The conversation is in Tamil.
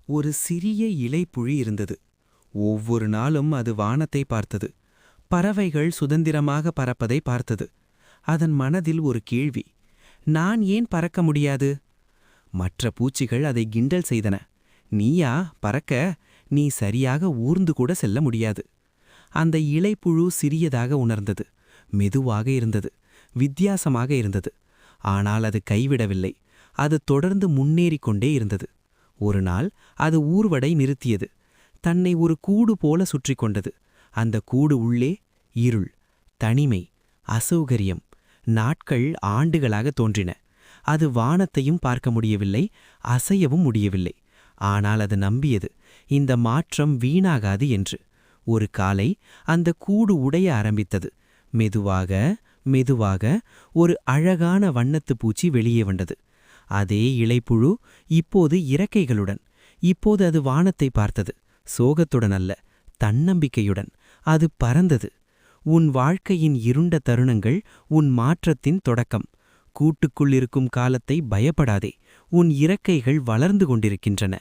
ஒரு சிறிய இலைப்புழி இருந்தது. ஒவ்வொரு நாளும் அது வானத்தை பார்த்தது. பறவைகள் சுதந்திரமாக பறப்பதை பார்த்தது. அதன் மனதில் ஒரு கேள்வி: நான் ஏன் பறக்க முடியாது? மற்ற பூச்சிகள் அதை கிண்டல் செய்தன. நீயா பறக்க? நீ சரியாக ஊர்ந்து கூட செல்ல முடியாது. அந்த இலைப்புழு சிறியதாக உணர்ந்தது. மெதுவாக இருந்தது. வித்தியாசமாக இருந்தது. ஆனால் அது கைவிடவில்லை. அது தொடர்ந்து முன்னேறிக் கொண்டே இருந்தது. ஒரு நாள் அது ஊர்வடை நிறுத்தியது. தன்னை ஒரு கூடு போல சுற்றி கொண்டது. அந்த கூடு உள்ளே இருள், தனிமை, அசௌகரியம். நாட்கள் ஆண்டுகளாக தோன்றின. அது வானத்தையும் பார்க்க முடியவில்லை, அசையவும் முடியவில்லை. ஆனால் அது நம்பியது, இந்த மாற்றம் வீணாகாது என்று. ஒரு காலை அந்த கூடு உடைய ஆரம்பித்தது. மெதுவாக மெதுவாக ஒரு அழகான வண்ணத்துப் பூச்சி வெளியே வந்தது. அதே இலைப்புழு, இப்போது இறக்கைகளுடன். இப்போது அது வானத்தை பார்த்தது. சோகத்துடன் அல்ல, தன்னம்பிக்கையுடன். அது பறந்தது. உன் வாழ்க்கையின் இருண்ட தருணங்கள் உன் மாற்றத்தின் தொடக்கம். கூட்டுக்குள் இருக்கும் காலத்தை பயப்படாதே. உன் இறக்கைகள் வளர்ந்து கொண்டிருக்கின்றன.